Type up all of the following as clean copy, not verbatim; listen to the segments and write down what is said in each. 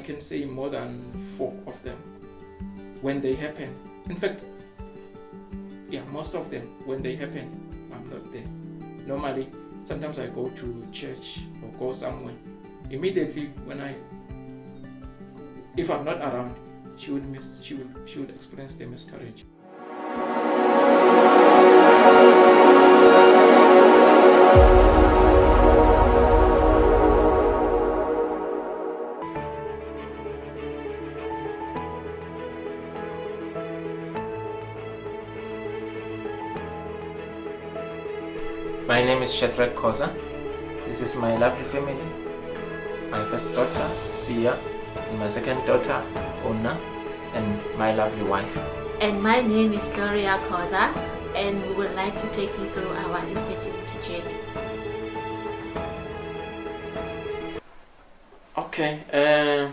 can say more than 4 of them when they happen. In fact, most of them, when they happen, I'm not there. Normally, sometimes I go to church or go somewhere. Immediately if I'm not around, she would experience the miscarriage. My name is Khoza. This is my lovely family. My first daughter, Sia, and my second daughter, Ona, and my lovely wife. And my name is Khoza, and we would like to take you through our infertility journey. Okay,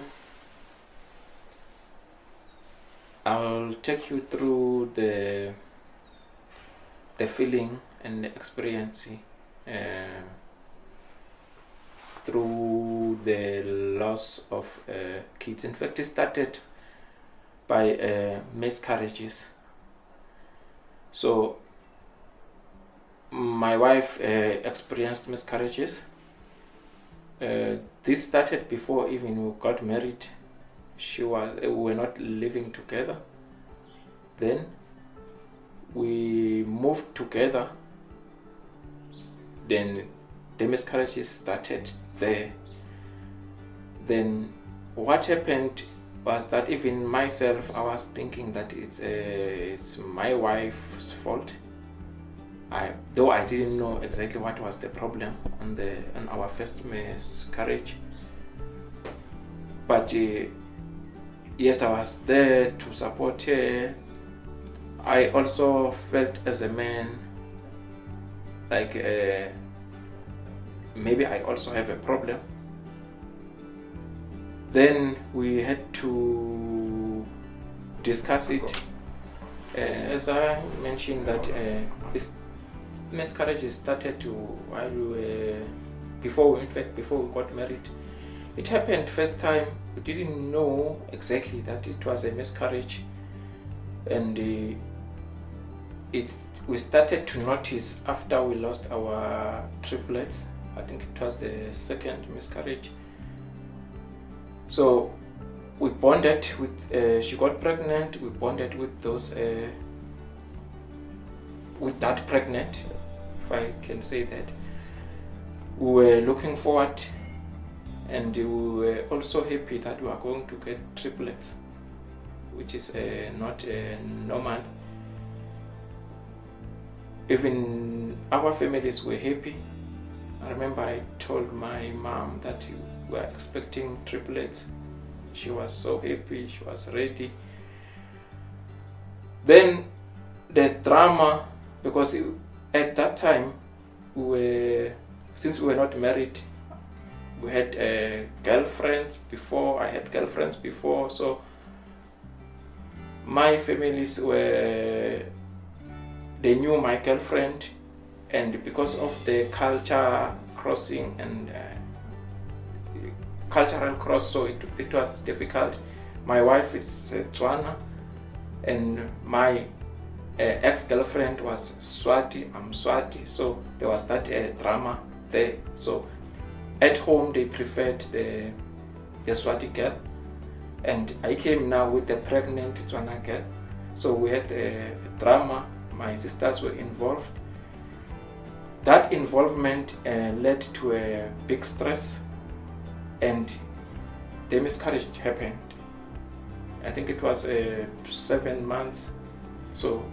I'll take you through the feeling and the experience through the loss of kids. In fact, it started by miscarriages. So my wife experienced miscarriages. This started before even we got married. We were not living together. Then we moved together. Then the miscarriages started there. Then what happened was that even myself, I was thinking that it's my wife's fault. Though I didn't know exactly what was the problem on our first miscarriage. But yes, I was there to support her. I also felt as a man like maybe I also have a problem. Then we had to discuss it. As I mentioned that this miscarriage started while we were before we got married. It happened first time. We didn't know exactly that it was a miscarriage, and we started to notice after we lost our triplets. I think it was the second miscarriage. So we bonded with. She got pregnant. We bonded with with that pregnant, if I can say that. We were looking forward, and we were also happy that we are going to get triplets, which is not normal. Even our families were happy. I remember I told my mom that we were expecting triplets. She was so happy, she was ready. Then the drama, because at that time, since we were not married, we had girlfriends before. I had girlfriends before, so my families they knew my girlfriend, and because of the culture crossing and cultural cross, so it was difficult. My wife is Tswana, and my ex-girlfriend was Swati. I'm Swati, so there was that drama there. So at home they preferred the Swati girl, and I came now with the pregnant Tswana girl. So we had a drama. My sisters were involved. That involvement led to a big stress, and the miscarriage happened. I think it was 7 months, so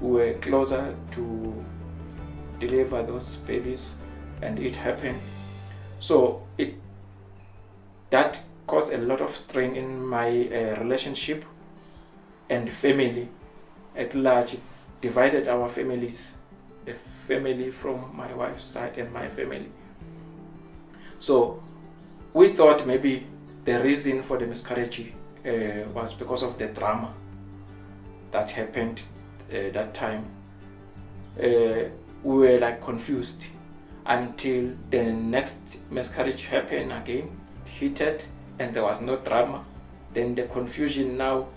we were closer to deliver those babies, and it happened. So that caused a lot of strain in my relationship and family at large. It divided our families, the family from my wife's side and my family. So we thought maybe the reason for the miscarriage was because of the drama that happened that time. We were like confused until the next miscarriage happened again. It hit, and there was no drama. Then the confusion now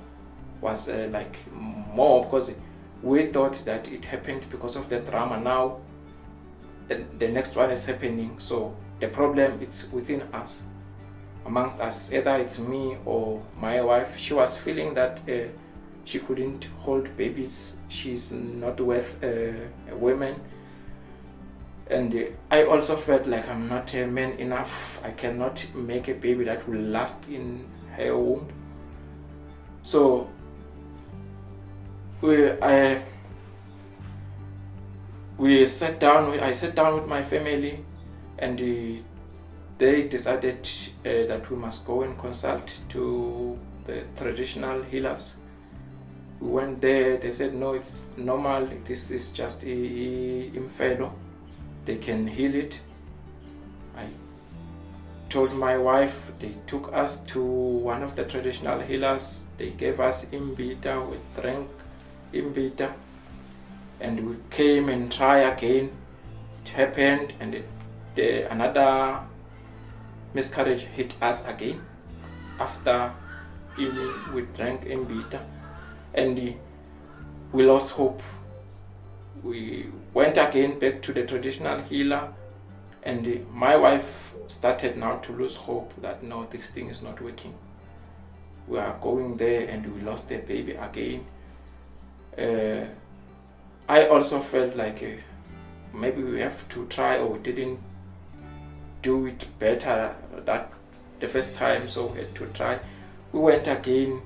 was like more, because we thought that it happened because of the drama. Now the next one is happening, so the problem is within us, amongst us. Either it's me or my wife. She was feeling that she couldn't hold babies, she's not worth women. And I also felt like I'm not a man enough. I cannot make a baby that will last in her womb. So I sat down with my family, and they decided that we must go and consult to the traditional healers. We went there. They said, no, it's normal, this is just infertile, they can heal it. I told my wife, they took us to one of the traditional healers. They gave us imbita, we drank imbita, and we came and tried again. It happened, and another miscarriage hit us again after we drank imbita, and we lost hope. We went again back to the traditional healer, and my wife started now to lose hope that no, this thing is not working. We are going there, and we lost the baby again. I also felt like maybe we have to try, or we didn't do it better that the first time, so we had to try. We went again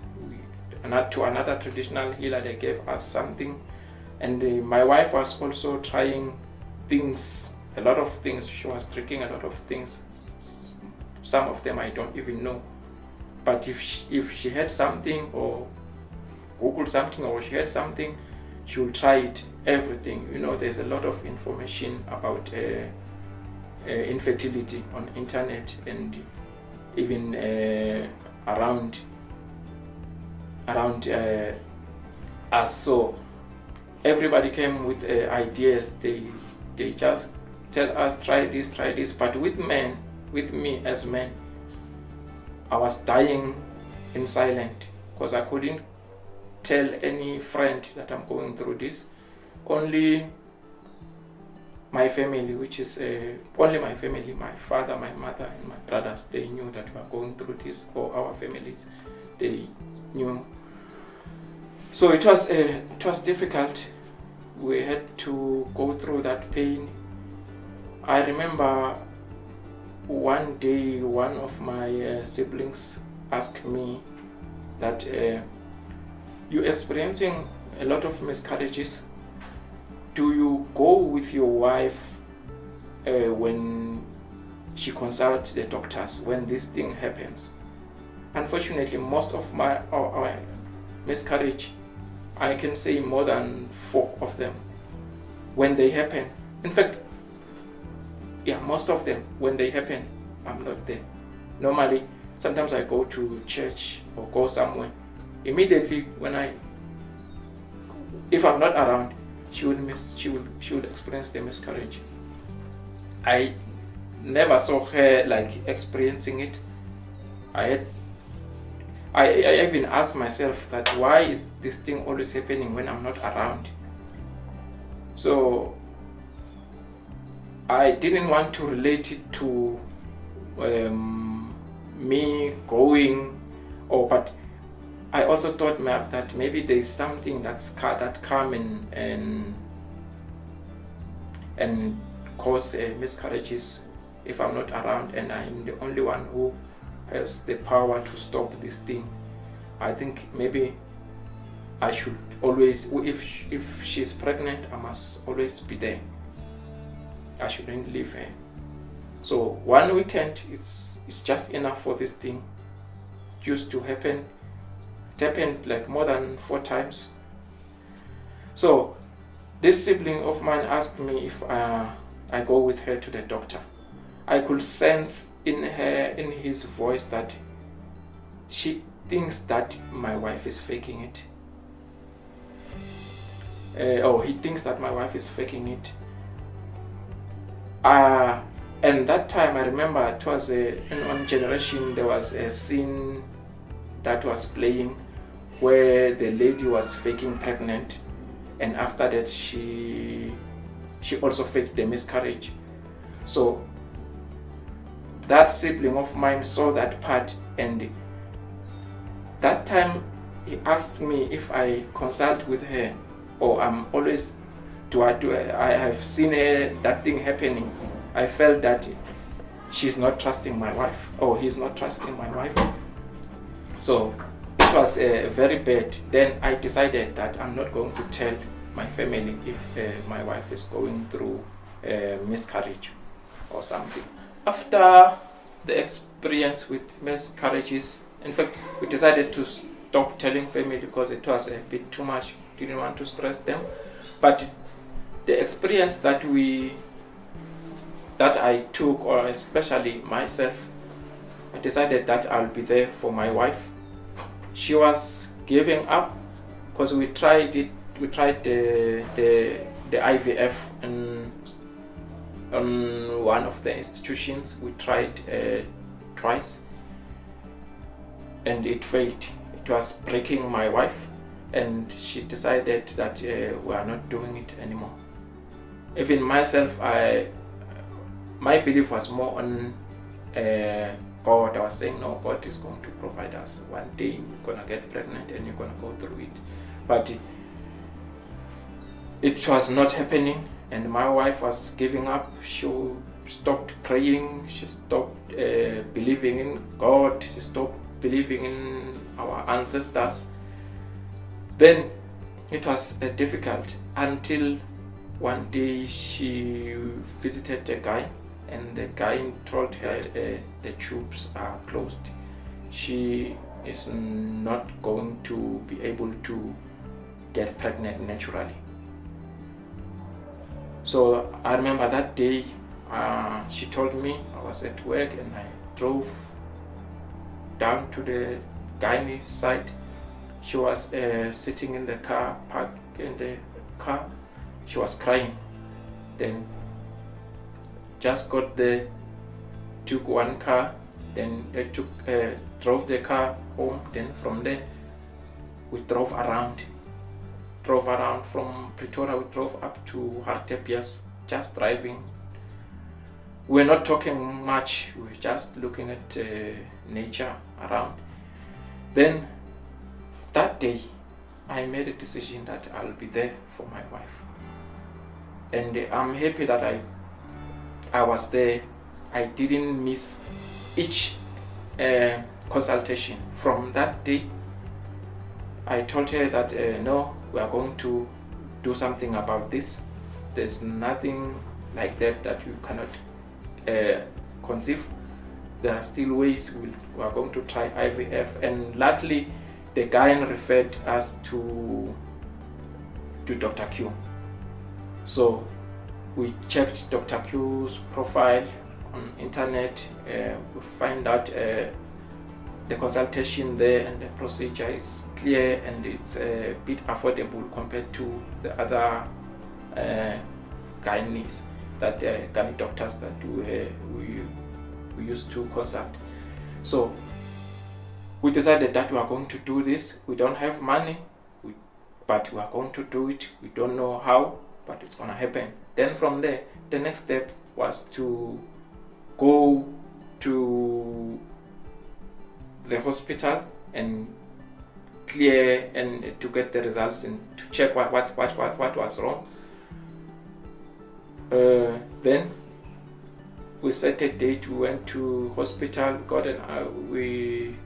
to another traditional healer. They gave us something, and my wife was also trying things, a lot of things. She was drinking a lot of things. Some of them I don't even know, but if she had something, or Google something, or she had something, she will try it, everything. There's a lot of information about infertility on internet, and even around us. So everybody came with ideas. They just tell us, try this. But with me as men, I was dying in silence, because I couldn't tell any friend that I'm going through this. Only my family, which is only my family, my father, my mother, and my brothers, they knew that we are going through this, or our families, they knew. So it was difficult. We had to go through that pain. I remember one day one of my siblings asked me that, you're experiencing a lot of miscarriages. Do you go with your wife when she consults the doctors when this thing happens? Unfortunately, most of our miscarriage, I can say more than 4 of them, when they happen. In fact, most of them, when they happen, I'm not there. Normally, sometimes I go to church or go somewhere. Immediately if I'm not around, she would experience the miscarriage. I never saw her like experiencing it. I even asked myself that, why is this thing always happening when I'm not around? So I didn't want to relate it to me going, but I also thought that maybe there's something that come and cause miscarriages if I'm not around, and I'm the only one who has the power to stop this thing. I think maybe I should always, if she's pregnant, I must always be there. I shouldn't leave her. So one weekend, it's just enough for this thing just to happen. It happened like more than 4 times. So this sibling of mine asked me if I go with her to the doctor. I could sense in his voice that she thinks that my wife is faking it. He thinks that my wife is faking it. And that time I remember it was on Generation, there was a scene that was playing where the lady was faking pregnant, and after that she also faked the miscarriage. So that sibling of mine saw that part, and that time he asked me if I consult with her, or I'm always I have seen that thing happening. I felt that she's not trusting my wife, or he's not trusting my wife. So it was very bad. Then I decided that I'm not going to tell my family if my wife is going through miscarriage or something. After the experience with miscarriages, in fact, we decided to stop telling family because it was a bit too much. Didn't want to stress them. But the experience that I took, or especially myself, I decided that I'll be there for my wife. She was giving up because we tried it. We tried the IVF on one of the institutions. We tried twice, and it failed. It was breaking my wife, and she decided that we are not doing it anymore. Even myself, my belief was more on God. I was saying, no, God is going to provide us. One day you're going to get pregnant and you're going to go through it. But it was not happening, and my wife was giving up. She stopped praying. She stopped believing in God. She stopped believing in our ancestors. Then it was difficult until one day she visited a guy, and the guy told her the tubes are closed. She is not going to be able to get pregnant naturally. So I remember that day she told me, I was at work and I drove down to the guy's side. She was sitting in the car, parked in the car. She was crying. Then just got there, took one car, then drove the car home. Then from there we drove around from Pretoria. We drove up to Hartepias, just driving. We're not talking much, we're just looking at nature around. Then that day I made a decision that I'll be there for my wife, and I'm happy that I was there. I didn't miss each consultation. From that day I told her that no, we are going to do something about this. There's nothing like that you cannot conceive. There are still ways. We are going to try IVF, and luckily the guy referred us to Dr. Q. So we checked Dr. Q's profile on internet. We find out the consultation there and the procedure is clear, and it's a bit affordable compared to the other gynae doctors that we used to consult. So we decided that we are going to do this. We don't have money, but we are going to do it. We don't know how, but it's going to happen. Then from there, the next step was to go to the hospital and clear and to get the results and to check what was wrong. Then we set a date. We went to hospital, we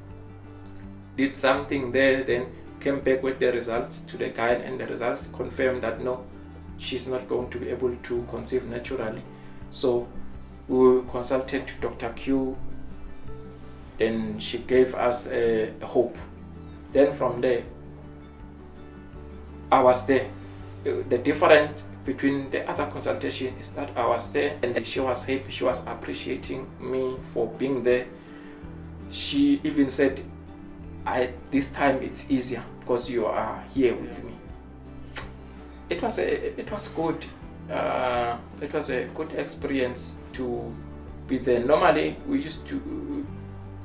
did something there, then came back with the results to the guy, and the results confirmed that no, she's not going to be able to conceive naturally. So we consulted Dr. Q, and she gave us a hope. Then from there I was there. The difference between the other consultation is that I was there and she was happy. She was appreciating me for being there. She even said, this time it's easier because you are here with me. It was good. It was a good experience to be there. Normally, we used to,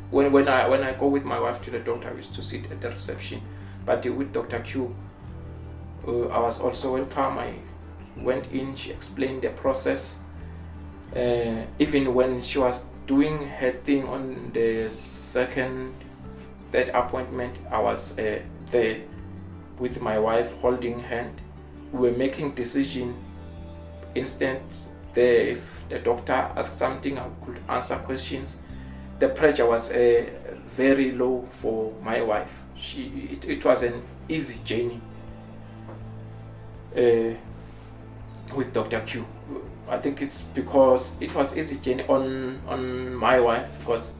when I go with my wife to the doctor, I used to sit at the reception. But with Dr. Q, I was also welcome. I went in, she explained the process. Even when she was doing her thing on the third appointment, I was there with my wife holding hand. We were making decision instant there. If the doctor asked something, I could answer questions. The pressure was very low for my wife. It was an easy journey with Dr. Q. I think it's because it was easy journey on my wife because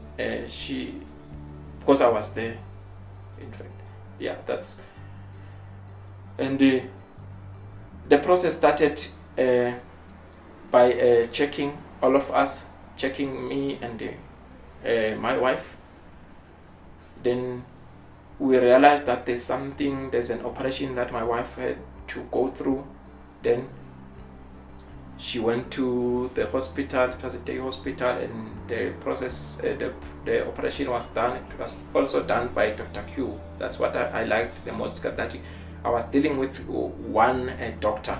I was there. In fact, yeah, that's. And the process started by checking all of us, checking me and my wife. Then we realized that there's an operation that my wife had to go through. Then she went to the hospital, it was a day hospital, and the process, the operation was done. It was also done by Dr. Q. That's what I liked the most, that I was dealing with one doctor.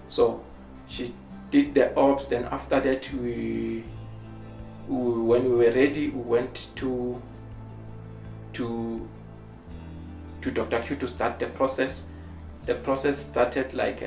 So she did the ops. Then after that, when we were ready, we went to Dr. Q to start the process. The process started like